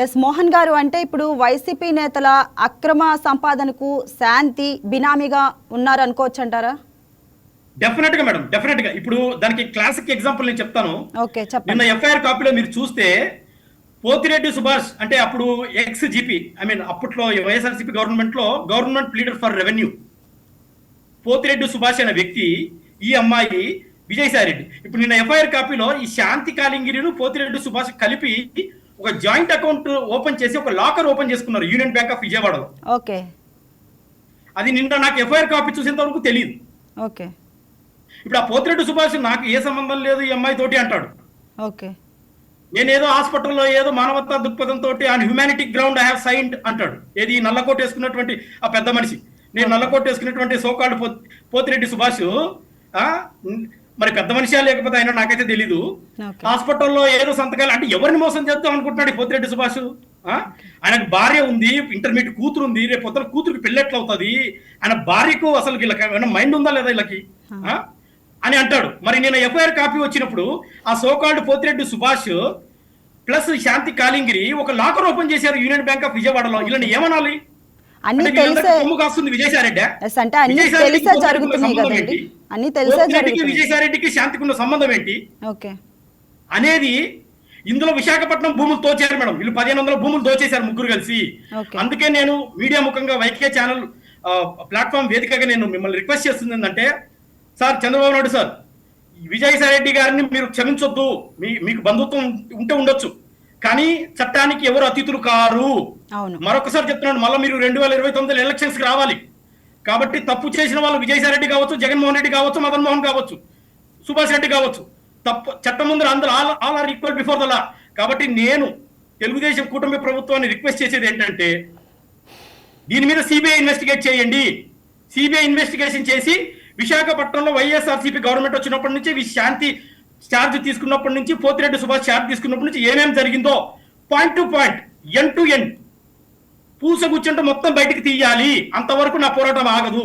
Yes Mohan గారు, అంటే ఇప్పుడు వైసీపీ నేతల అక్రమ సంపాదనకు శాంతి బినామీగా ఉన్నారు అనుకోవచ్చు అంటారా? డెఫినెట్ గా మేడం, డెఫినెట్ గా. ఇప్పుడు దానికి క్లాసిక్ ఎగ్జాంపుల్ నేను చెప్తాను. ఓకే, చెప్పండి. నిన్న ఎఫ్ఐఆర్ కాపీలో మీరు చూస్తే పోతిరెడ్డి సుభాష్ అంటే అప్పుడు ఎక్స్ జీపీ, ఐ మీన్ అప్పట్లో వైఎస్ఆర్సీపీ గవర్నమెంట్ లో government leader for revenue Pothireddy Subhash అనే వ్యక్తి, ఈ అమ్మాయి విజయసాయి రెడ్డి. ఇప్పుడు నిన్న ఎఫ్ఐఆర్ కాపీలో ఈ శాంతి కాలింగిరిను పోతిరెడ్డి సుభాష్ కలిపి ఒక జాయింట్ అకౌంట్ ఓపెన్ చేసి ఒక లాకర్ ఓపెన్ చేసుకున్నారు యూనియన్ బ్యాంక్ ఆఫ్ విజయవాడలో. ఓకే. అది నిన్న నాకు ఎఫ్ఐఆర్ కాపీ చూసేంత వరకు తెలియదు. ఓకే. ఇప్పుడు ఆ పోతిరెడ్డి సుభాష్ నాకు ఏ సంబంధం లేదు ఈ అమ్మాయి తోటి అంటాడు. ఓకే. నేనేదో హాస్పిటల్లో ఏదో మానవతా దృక్పథంతో on humanity ground I have signed అంటాడు. ఏది నల్లకోట వేసుకున్నటువంటి ఆ పెద్ద మనిషి. నేను నల్లకోట వేసుకున్నటువంటి సోకాల్డ్ పోతిరెడ్డి సుభాష్ మరి పెద్ద మనిషి లేకపోతే ఆయన నాకైతే తెలీదు. హాస్పిటల్లో ఏదో సంతకాలు అంటే ఎవరిని మోసం చేద్దాం అనుకుంటున్నాడు ఈ పోతిరెడ్డి సుభాష్. ఆయనకు భార్య ఉంది, ఇంటర్మీడియట్ కూతురు ఉంది, రేపు పొద్దున కూతురికి పెళ్ళెట్ల అవుతుంది, ఆయన భార్యకు అసలు వీళ్ళకి మైండ్ ఉందా లేదా వీళ్ళకి అని అంటాడు. మరి నేను ఎఫ్ఐఆర్ కాపీ వచ్చినప్పుడు ఆ సోకాల్డ్ పోతిరెడ్డి సుభాష్ ప్లస్ శాంతి కాలింగిరి ఒక లాకర్ ఓపెన్ చేశారు యూనియన్ బ్యాంక్ ఆఫ్ విజయవాడలో. వీళ్ళని ఏమనాలి? అన్ని తెలిసే విజయసాయిరెడ్డి అంటే అన్ని తెలిసే జరుగుతున్నాయి కదండి, అన్ని తెలిసే జరుగుతున్నాయి. విజయసాయిరెడ్డికి శాంతికి ఉన్న సంబంధం ఏంటి ఓకే అనేది ఇందులో విశాఖపట్నం భూములు తోచారు మేడం. వీళ్ళు 1500 భూములు దోచేశారు ముగ్గురు కలిసి. అందుకే నేను మీడియా ముఖంగా వైకే ఛానల్ ప్లాట్ఫామ్ వేదికగా నేను మిమ్మల్ని రిక్వెస్ట్ చేస్తుంది ఏంటంటే, సార్ చంద్రబాబు నాయుడు సార్, విజయసాయి రెడ్డి గారిని మీరు క్షమించొద్దు. మీకు బంధుత్వం ఉంటే ఉండొచ్చు, కానీ చట్టానికి ఎవరు అతిథులు కారు. మరొకసారి చెప్తున్నాను, మళ్ళీ మీరు 2029 ఎలక్షన్స్ కి రావాలి. కాబట్టి తప్పు చేసిన వాళ్ళు విజయసాయి రెడ్డి కావచ్చు, జగన్మోహన్ రెడ్డి కావచ్చు, మదన్ మోహన్ కావచ్చు, సుభాష్ రెడ్డి కావచ్చు, తప్పు చట్టం ముందు అందరూ all are equal before the law. కాబట్టి నేను తెలుగుదేశం కూటమి ప్రభుత్వాన్ని రిక్వెస్ట్ చేసేది ఏంటంటే, దీని మీద సిబిఐ ఇన్వెస్టిగేట్ చేయండి. సిబిఐ ఇన్వెస్టిగేషన్ చేసి విశాఖపట్నంలో వైఎస్ఆర్సీపీ గవర్నమెంట్ వచ్చినప్పటి నుంచి శాంతి ఛార్జ్ తీసుకున్నప్పటి నుంచి, పోతిరెడ్డి సుభాష్ ఛార్జ్ తీసుకున్నప్పటి నుంచి ఏమేమి జరిగిందో point to point, end to end పూసగుచ్చంటే మొత్తం బయటికి తీయాలి. అంతవరకు నా పోరాటం ఆగదు.